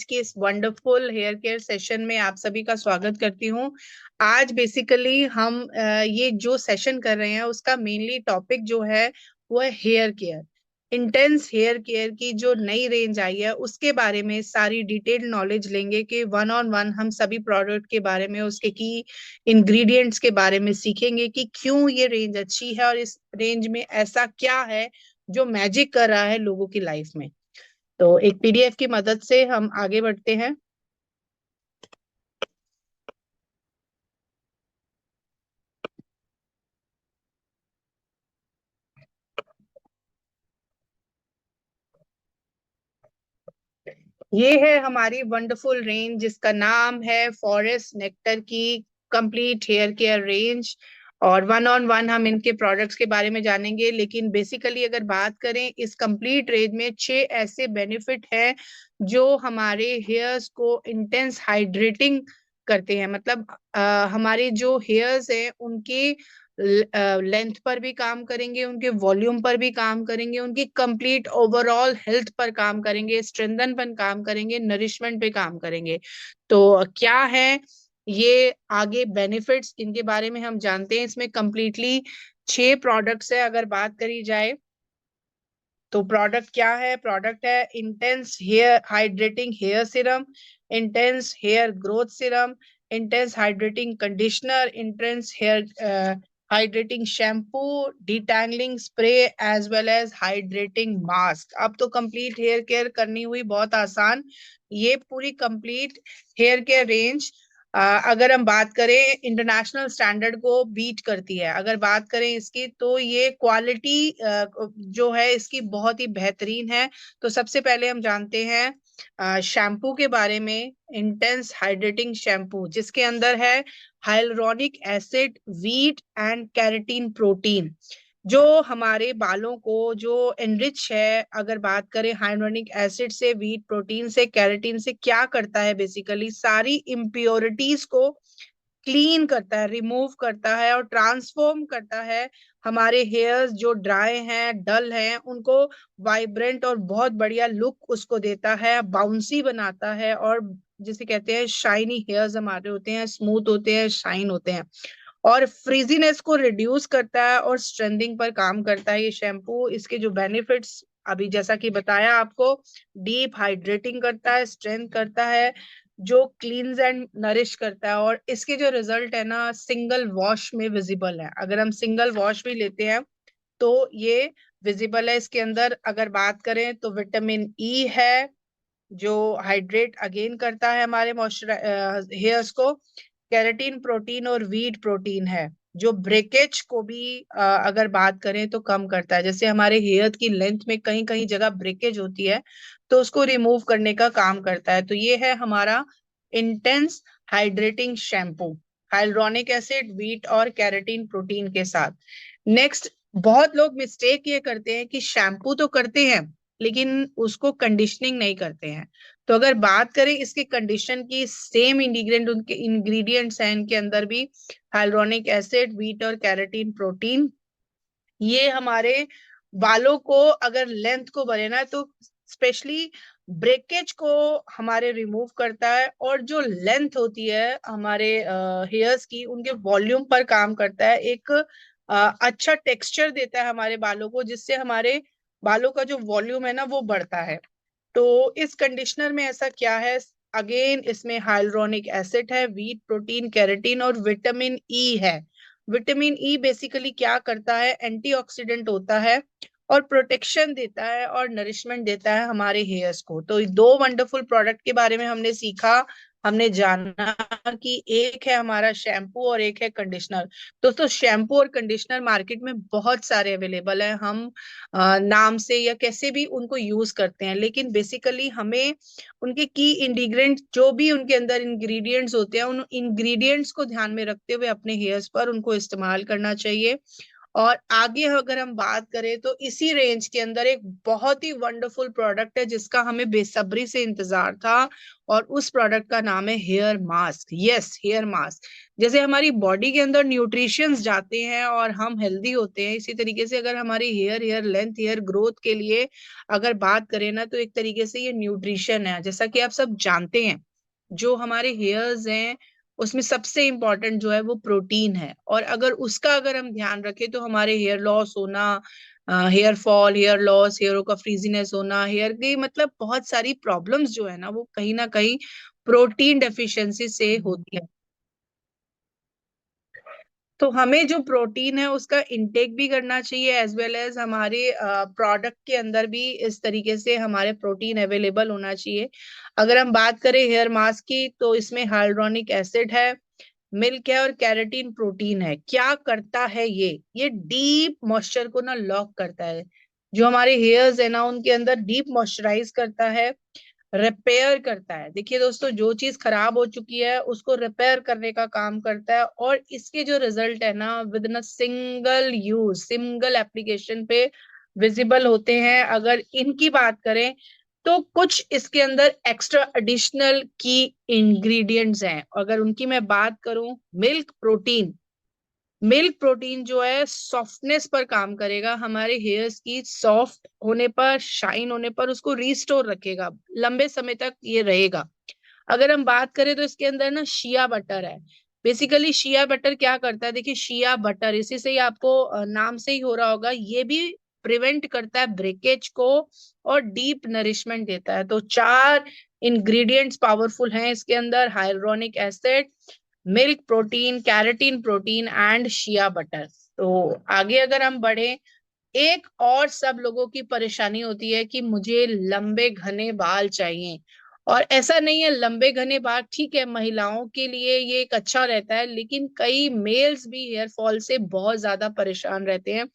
के इस wonderful hair care session में आप सभी का स्वागत करती हूँ। आज बेसिकली हम ये जो सेशन कर रहे हैं उसका मेनली टॉपिक जो है वो है hair care. Intense hair care की जो नई रेंज आई है उसके बारे में सारी डिटेल्ड नॉलेज लेंगे कि वन ऑन वन हम सभी प्रोडक्ट के बारे में, उसके की इंग्रेडिएंट्स के बारे में सीखेंगे कि क्यों ये रेंज अच्छी है और इस रेंज में ऐसा क्या है जो मैजिक कर रहा है लोगों की लाइफ में। तो एक पीडीएफ की मदद से हम आगे बढ़ते हैं। ये है हमारी वंडरफुल रेंज जिसका नाम है फॉरेस्ट नेक्टर की कंप्लीट हेयर केयर रेंज। और वन ऑन वन हम इनके प्रोडक्ट्स के बारे में जानेंगे, लेकिन बेसिकली अगर बात करें इस कंप्लीट रेंज में 6 ऐसे बेनिफिट हैं जो हमारे हेयर्स को इंटेंस हाइड्रेटिंग करते हैं। मतलब हमारे जो हेयर्स हैं उनके लेंथ पर भी काम करेंगे, उनके वॉल्यूम पर भी काम करेंगे, उनकी कंप्लीट ओवरऑल हेल्थ पर काम करेंगे, स्ट्रेंथन पर काम करेंगे, नरिशमेंट पे काम करेंगे। तो क्या है ये आगे बेनिफिट्स, इनके बारे में हम जानते हैं। इसमें कंप्लीटली 6 प्रोडक्ट्स है। अगर बात करी जाए तो प्रोडक्ट क्या है? प्रोडक्ट है intense hair hydrating hair serum, intense hair growth serum, intense hydrating conditioner, intense hair hydrating shampoo, detangling spray as well as hydrating mask. अब तो कंप्लीट हेयर केयर करनी हुई बहुत आसान। ये पूरी कंप्लीट हेयर केयर रेंज अगर हम बात करें इंटरनेशनल स्टैंडर्ड को बीट करती है। अगर बात करें इसकी तो ये क्वालिटी जो है इसकी बहुत ही बेहतरीन है। तो सबसे पहले हम जानते हैं शैम्पू के बारे में। इंटेंस हाइड्रेटिंग शैम्पू जिसके अंदर है hyaluronic acid, wheat and keratin protein, जो हमारे बालों को जो एनरिच है। अगर बात करें हाइलुरोनिक एसिड से, वीट प्रोटीन से, कैरेटीन से, क्या करता है बेसिकली सारी इम्प्योरिटीज को क्लीन करता है, रिमूव करता है और ट्रांसफॉर्म करता है। हमारे हेयर्स जो ड्राई हैं, डल हैं, उनको वाइब्रेंट और बहुत बढ़िया लुक उसको देता है, बाउंसी बनाता है और जिसे कहते हैं शाइनी हेयर्स हमारे होते हैं, स्मूथ होते हैं, शाइन होते हैं और फ्रीजीनेस को रिड्यूस करता है और स्ट्रेंथिंग पर काम करता है ये शैम्पू। इसके जो बेनिफिट्स अभी जैसा कि बताया आपको, डीप हाइड्रेटिंग करता है, स्ट्रेंथ करता है, जो क्लींस एंड नरिश करता है और इसके जो रिजल्ट है ना सिंगल वॉश में विजिबल है। अगर हम सिंगल वॉश भी लेते हैं तो ये विजिबल है। इसके अंदर अगर बात करें तो विटामिन ई है जो हाइड्रेट अगेन करता है हमारे मॉइस्चर हेयर्स को। कैरेटीन प्रोटीन और वीट प्रोटीन है जो ब्रेकेज को भी अगर बात करें तो कम करता है। जैसे हमारे हेयर की लेंथ में कहीं कहीं जगह ब्रेकेज होती है तो उसको रिमूव करने का काम करता है। तो ये है हमारा intense hydrating shampoo, hyaluronic acid, wheat और कैरेटीन प्रोटीन के साथ। नेक्स्ट, बहुत लोग मिस्टेक ये करते हैं कि शैम्पू तो करते हैं लेकिन उसको कंडीशनिंग नहीं करते हैं। तो अगर बात करें इसके कंडीशन की, सेम इंग्रेडिएंट उनके इंग्रेडिएंट्स हैं इनके अंदर भी, हाइलुरोनिक एसिड, वीट और कैरेटीन प्रोटीन। ये हमारे बालों को अगर लेंथ को बढ़ाना है तो स्पेशली ब्रेकेज को हमारे रिमूव करता है और जो लेंथ होती है हमारे हेयर्स की उनके वॉल्यूम पर काम करता है। एक अच्छा टेक्सचर देता है हमारे बालों को जिससे हमारे बालों का जो वॉल्यूम है ना वो बढ़ता है। तो इस कंडीशनर में ऐसा क्या है? अगेन इसमें हाइलुरोनिक एसिड है, वीट प्रोटीन, कैरेटीन और विटामिन ई है। विटामिन ई बेसिकली क्या करता है? एंटीऑक्सीडेंट होता है और प्रोटेक्शन देता है और नरिशमेंट देता है हमारे हेयर्स को। तो 2 वंडरफुल प्रोडक्ट के बारे में हमने सीखा, हमने जाना कि एक है हमारा शैम्पू और एक है कंडीशनर। दोस्तों शैम्पू और कंडीशनर मार्केट में बहुत सारे अवेलेबल है। हम नाम से या कैसे भी उनको यूज करते हैं, लेकिन बेसिकली हमें उनके की इंग्रेडिएंट जो भी उनके अंदर इंग्रेडिएंट्स होते हैं उन इंग्रेडिएंट्स को ध्यान में रखते हुए अपने हेयर्स पर उनको इस्तेमाल करना चाहिए। और आगे अगर हम बात करें तो इसी रेंज के अंदर एक बहुत ही वंडरफुल प्रोडक्ट है जिसका हमें बेसब्री से इंतजार था, और उस प्रोडक्ट का नाम है hair mask. Yes, hair mask. जैसे हमारी बॉडी के अंदर न्यूट्रिशंस जाते हैं और हम हेल्दी होते हैं, इसी तरीके से अगर हमारी हेयर लेंथ, हेयर ग्रोथ के लिए अगर बात करें ना, तो एक तरीके से ये न्यूट्रिशन है। जैसा कि आप सब जानते हैं, जो हमारे हेयर्स हैं उसमें सबसे इम्पोर्टेंट जो है वो प्रोटीन है, और अगर हम ध्यान रखें तो हमारे हेयर लॉस होना, हेयर फॉल, हेयर लॉस, हेयरों का फ्रीजीनेस होना, हेयर की मतलब बहुत सारी प्रॉब्लम्स जो है ना वो कहीं ना कहीं प्रोटीन डेफिशिएंसी से होती है। तो हमें जो प्रोटीन है उसका इंटेक भी करना चाहिए, एज वेल एज हमारे प्रोडक्ट के अंदर भी इस तरीके से हमारे प्रोटीन अवेलेबल होना चाहिए। अगर हम बात करें हेयर मास्क की, तो इसमें हाइल्यूरोनिक एसिड है, मिल्क है और कैरेटीन प्रोटीन है। क्या करता है ये डीप मॉइस्चर को ना लॉक करता है, जो हमारे हेयर्स है ना उनके अंदर डीप मॉइस्चराइज करता है, रिपेयर करता है। देखिए दोस्तों, जो चीज खराब हो चुकी है उसको रिपेयर करने का काम करता है, और इसके जो रिजल्ट है ना with in single use, single application पे विजिबल होते हैं। अगर इनकी बात करें तो कुछ इसके अंदर एक्स्ट्रा एडिशनल की इंग्रेडिएंट्स हैं। अगर उनकी मैं बात करूं, मिल्क प्रोटीन। मिल्क प्रोटीन जो है सॉफ्टनेस पर काम करेगा, हमारे हेयर्स की सॉफ्ट होने पर, शाइन होने पर उसको रिस्टोर रखेगा, लंबे समय तक ये रहेगा। अगर हम बात करें तो इसके अंदर ना शिया बटर है। बेसिकली शिया बटर क्या करता है, देखिए शिया बटर, इसी से ही आपको नाम से ही हो रहा होगा, ये भी प्रिवेंट करता है ब्रेकेज को और डीप नरिशमेंट देता है। तो चार इंग्रेडिएंट्स पावरफुल हैं इसके अंदर: hyaluronic acid, milk protein, keratin protein and shea butter. तो आगे अगर हम बढ़े, एक और सब लोगों की परेशानी होती है कि मुझे लंबे घने बाल चाहिए। और ऐसा नहीं है, लंबे घने बाल ठीक है, महिलाओं के लिए ये एक अच्छा रहता है, लेकिन कई मेल्स भी हेयर फॉल से बहुत ज्यादा परेशान रहते हैं।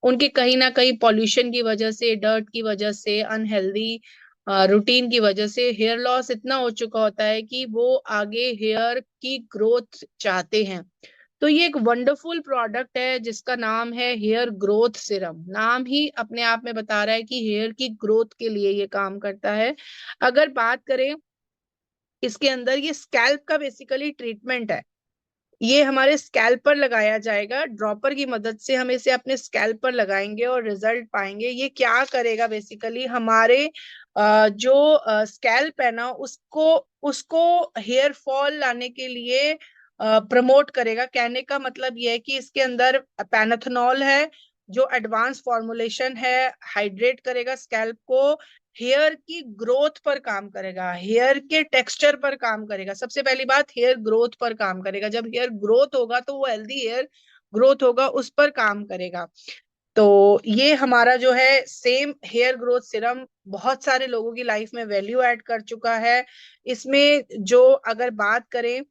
उनके कहीं ना कहीं पॉल्यूशन की वजह से, डर्ट की वजह से, अनहेल्दी रूटीन की वजह से हेयर लॉस इतना हो चुका होता है कि वो आगे हेयर की ग्रोथ चाहते हैं। तो ये एक वंडरफुल प्रोडक्ट है जिसका नाम है हेयर ग्रोथ सिरम। नाम ही अपने आप में बता रहा है कि हेयर की ग्रोथ के लिए ये काम करता है। अगर बात करें इसके अंदर, ये स्कैल्प का बेसिकली ट्रीटमेंट है। ये हमारे स्कैल्प पर लगाया जाएगा, ड्रॉपर की मदद से हम इसे अपने स्कैल्प पर लगाएंगे और रिजल्ट पाएंगे। ये क्या करेगा, बेसिकली हमारे जो स्कैल्प है ना उसको उसको हेयर फॉल लाने के लिए प्रमोट करेगा। कहने का मतलब ये है कि इसके अंदर पैनाथोनॉल है, जो एडवांस फॉर्मुलेशन है, हाइड्रेट करेगा स्कैल्प को, हेयर की ग्रोथ पर काम करेगा, हेयर के टेक्सचर पर काम करेगा। सबसे पहली बात, हेयर ग्रोथ पर काम करेगा। जब हेयर ग्रोथ होगा तो वो हेल्दी हेयर ग्रोथ होगा, उस पर काम करेगा। तो ये हमारा जो है सेम हेयर ग्रोथ सिरम बहुत सारे लोगों की लाइफ में वैल्यू ऐड कर चुका है। इसमें जो अगर बात करें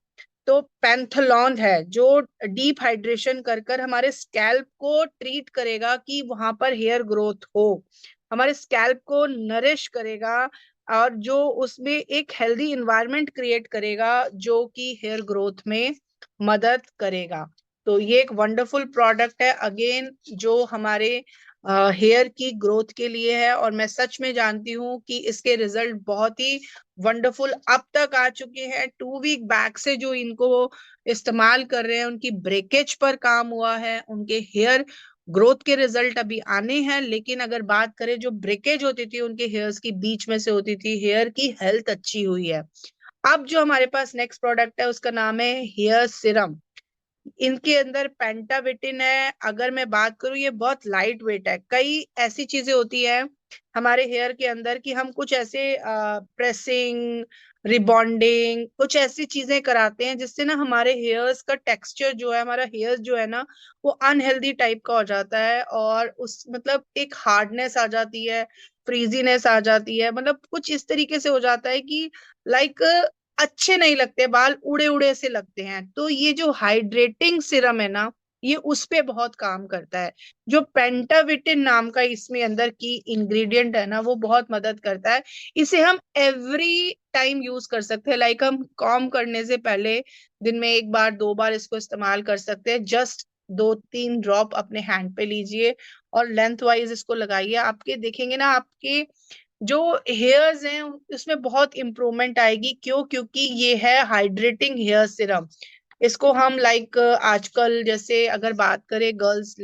तो पैंथलॉन है, जो डीप हाइड्रेशन कर कर हमारे स्कैल्प को ट्रीट करेगा कि वहां पर हेयर ग्रोथ हो, हमारे स्कैल्प को नरिश करेगा, और जो उसमें एक हेल्दी इन्वायरमेंट क्रिएट करेगा जो कि हेयर ग्रोथ में मदद करेगा। तो ये एक वंडरफुल प्रोडक्ट है अगेन, जो हमारे हेयर की ग्रोथ के लिए है, और मैं सच में जानती हूँ कि इसके रिजल्ट बहुत ही वंडरफुल अब तक आ चुके हैं। 2 वीक बैक से जो इनको इस्तेमाल कर रहे हैं उनकी ब्रेकेज पर काम हुआ है, उनके हेयर ग्रोथ के रिजल्ट अभी आने हैं। लेकिन अगर बात करें, जो ब्रेकेज होती थी उनके हेयर्स की बीच में से होती थी, हेयर की हेल्थ अच्छी हुई है। अब जो हमारे पास नेक्स्ट प्रोडक्ट है उसका नाम है हेयर सिरम। इनके अंदर पेंटाविटिन है। अगर मैं बात करूं, ये बहुत लाइट वेट है। कई ऐसी चीजें होती है हमारे हेयर के अंदर कि हम कुछ ऐसे प्रेसिंग, रिबॉन्डिंग, कुछ ऐसी चीजें कराते हैं जिससे ना हमारे हेयर्स का टेक्सचर जो है, हमारा हेयर जो है ना वो अनहेल्दी टाइप का हो जाता है, और उस मतलब एक हार्डनेस आ जाती है, फ्रीजीनेस आ जाती है, मतलब कुछ इस तरीके से हो जाता है कि लाइक अच्छे नहीं लगते, बाल उड़े उड़े से लगते हैं। तो ये जो हाइड्रेटिंग सिरम है ना, ये उस पे बहुत काम करता है। जो पेंटाविटिन नाम का इसमें अंदर की इंग्रेडिएंट है ना, वो बहुत मदद करता है। इसे हम एवरी टाइम यूज कर सकते हैं, लाइक हम कॉम करने से पहले दिन में 1 बार 2 बार इसको इस्तेमाल कर सकते हैं, जस्ट 2-3 ड्रॉप अपने हैंड पे लीजिए और लेंथ वाइज इसको लगाइए। आपके देखेंगे ना, आपके जो हेयर्स हैं उसमें बहुत इंप्रूवमेंट आएगी। क्यों? क्योंकि ये है हाइड्रेटिंग हेयर सीरम। इसको हम लाइक आजकल जैसे अगर बात करें, गर्ल्स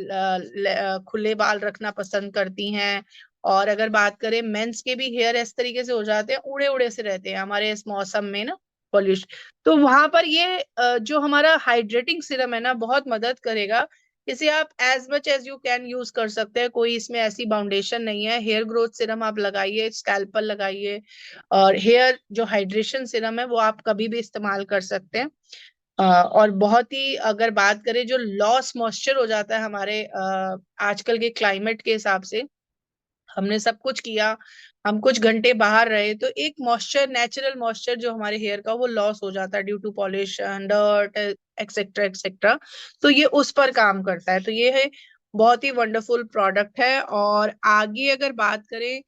खुले बाल रखना पसंद करती हैं, और अगर बात करें मेंस के भी हेयर इस तरीके से हो जाते हैं, उड़े उड़े से रहते हैं हमारे इस मौसम में ना, पॉल्यूशन। तो वहां पर ये जो हमारा हाइड्रेटिंग सीरम है ना, बहुत मदद करेगा। इसे आप as much as you can use कर सकते हैं, कोई इसमें ऐसी बाउंडेशन नहीं है। हेयर ग्रोथ सीरम आप लगाइए, स्कैल्प पर लगाइए, और हेयर जो हाइड्रेशन सीरम है वो आप कभी भी इस्तेमाल कर सकते हैं। और बहुत ही अगर बात करें, जो लॉस मॉइस्चर हो जाता है हमारे आजकल के क्लाइमेट के हिसाब से, हमने सब कुछ किया, हम कुछ घंटे बाहर रहे, तो एक मॉइस्चर, नेचुरल मॉइस्चर जो हमारे हेयर का, वो लॉस हो जाता है due to pollution, dirt, etcetera etcetera. तो ये उस पर काम करता है। तो ये है बहुत ही वंडरफुल प्रोडक्ट है। और आगे अगर बात करें,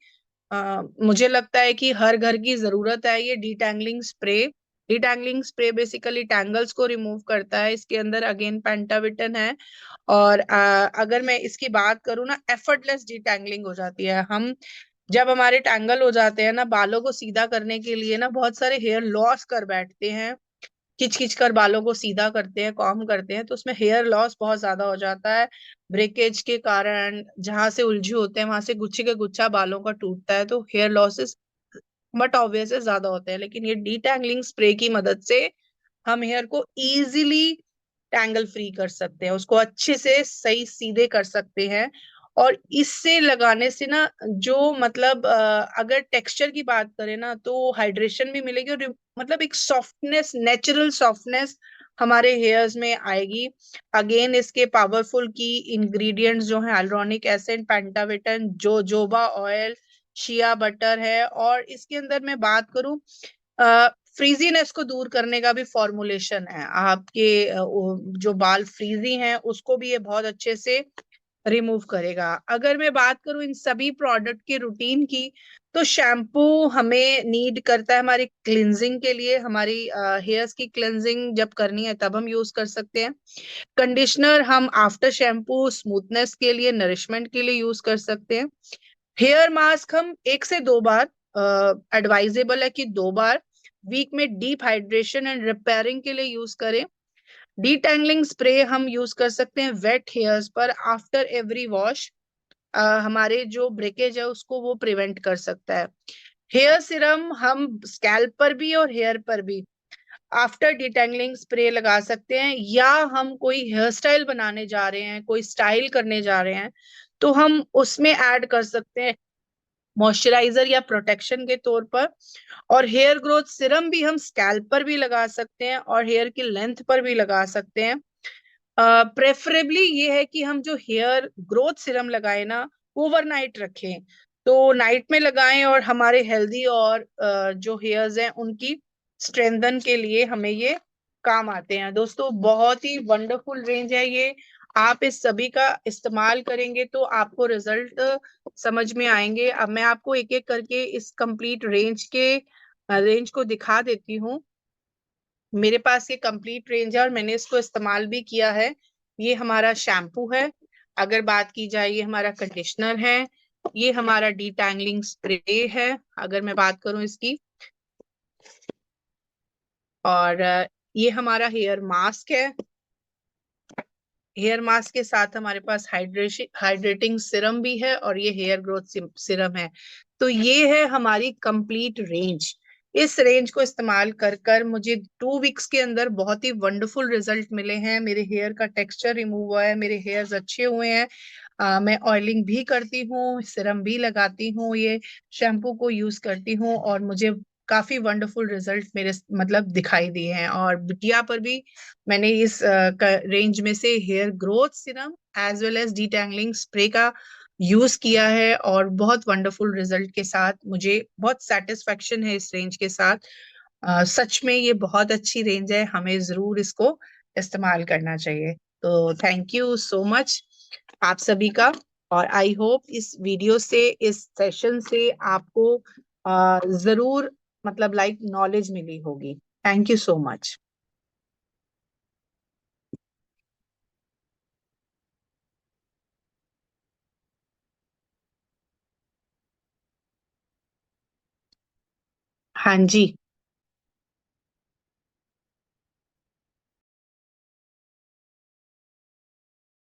मुझे लगता है कि हर घर की जरूरत है ये detangling spray. Detangling spray basically tangles को रिमूव करता है। इसके अंदर अगेन पेंटाविटन है। और अगर मैं इसकी बात करूँ ना, एफर्टलेस डिटैंगलिंग हो जाती है। हम जब हमारे टैंगल हो जाते हैं ना, बालों को सीधा करने के लिए ना बहुत सारे हेयर लॉस कर बैठते हैं, खिंच खिंच कर बालों को सीधा करते हैं, कॉम्ब करते हैं, तो उसमें हेयर लॉस बहुत ज्यादा हो जाता है। ब्रेकेज के कारण जहां से उलझे होते हैं वहां से गुच्छे के गुच्छा बालों का टूटता है, तो हेयर लॉसेस बट ऑब्वियस है ज्यादा होते हैं। लेकिन ये डीटैंगलिंग स्प्रे की मदद से हम हेयर को इजीली टैंगल फ्री कर सकते हैं, उसको अच्छे से सही सीधे कर सकते हैं। और इससे लगाने से ना, जो मतलब अगर टेक्सचर की बात करें ना, तो हाइड्रेशन भी मिलेगी, और मतलब एक सॉफ्टनेस, नेचुरल सॉफ्टनेस हमारे हेयर्स में आएगी। अगेन इसके पावरफुल की इंग्रेडिएंट्स जो हैं, hyaluronic acid, pentavitin, jojoba oil, shea butter है। और इसके अंदर मैं बात करूं, फ्रीजीनेस को दूर करने का भी फॉर्मुलेशन है। आपके जो बाल फ्रीजी हैं उसको भी ये बहुत अच्छे से रिमूव करेगा। अगर मैं बात करूं इन सभी प्रोडक्ट के रूटीन की, तो शैम्पू हमें नीड करता है हमारी क्लिनजिंग के लिए। हमारी हेयर्स की क्लिनजिंग जब करनी है तब हम यूज कर सकते हैं। कंडीशनर हम आफ्टर शैम्पू स्मूथनेस के लिए, नरिशमेंट के लिए यूज कर सकते हैं। हेयर मास्क हम 1 से 2 बार, एडवाइजेबल है कि 2 बार वीक में डीप हाइड्रेशन एंड रिपेयरिंग के लिए यूज करें। डीटैंगलिंग स्प्रे हम यूज कर सकते हैं वेट हेयर्स पर आफ्टर एवरी वॉश। हमारे जो ब्रेकेज है उसको वो प्रिवेंट कर सकता है। हेयर सीरम हम स्कैल्प पर भी और हेयर पर भी आफ्टर डिटेंगलिंग स्प्रे लगा सकते हैं। या हम कोई हेयर स्टाइल बनाने जा रहे हैं, कोई स्टाइल करने जा रहे हैं, तो हम उसमें ऐड कर सकते हैं मॉइस्चराइजर या प्रोटेक्शन के तौर पर। और हेयर ग्रोथ सीरम भी हम स्कैल्प पर भी लगा सकते हैं और हेयर की लेंथ पर भी लगा सकते हैं। प्रेफरेबली ये है कि हम जो हेयर ग्रोथ सीरम लगाए ना, ओवरनाइट रखें, तो नाइट में लगाएं, और हमारे हेल्दी और जो हेयर्स हैं उनकी स्ट्रेंथन के लिए हमें ये काम आते हैं। दोस्तों, बहुत ही वंडरफुल रेंज है ये। आप इस सभी का इस्तेमाल करेंगे तो आपको रिजल्ट समझ में आएंगे। अब मैं आपको एक एक करके इस कंप्लीट रेंज को दिखा देती हूँ। मेरे पास ये कंप्लीट रेंज है और मैंने इसको इस्तेमाल भी किया है। ये हमारा शैम्पू है। अगर बात की जाए, ये हमारा कंडीशनर है। ये हमारा डीटैंगलिंग स्प्रे है अगर मैं बात करूं इसकी। और ये हमारा हेयर मास्क है। हेयर मास्क के साथ हमारे पास हाइड्रेटिंग सिरम भी है, और ये हेयर ग्रोथ सिरम है। तो ये है हमारी कंप्लीट रेंज। इस रेंज को इस्तेमाल कर कर मुझे 2 वीक्स के अंदर बहुत ही वंडरफुल रिजल्ट मिले हैं। मेरे हेयर का टेक्सचर रिमूव हुआ है, मेरे हेयर्स अच्छे हुए हैं। मैं ऑयलिंग भी करती हूँ, सिरम भी लगाती हूँ, ये शैम्पू को यूज करती हूँ, और मुझे काफी वंडरफुल रिजल्ट मेरे मतलब दिखाई दिए हैं। और बिटिया पर भी मैंने इस रेंज में से hair growth serum as well as detangling spray का यूज किया है, और बहुत वंडरफुल रिजल्ट के साथ मुझे बहुत सेटिस्फेक्शन है इस रेंज के साथ। सच में ये बहुत अच्छी रेंज है, हमें जरूर इसको इस्तेमाल करना चाहिए। तो थैंक यू सो मच आप सभी का। और आई होप इस वीडियो से, इस सेशन से आपको जरूर मतलब लाइक नॉलेज मिली होगी। Thank you so much. हाँ जी।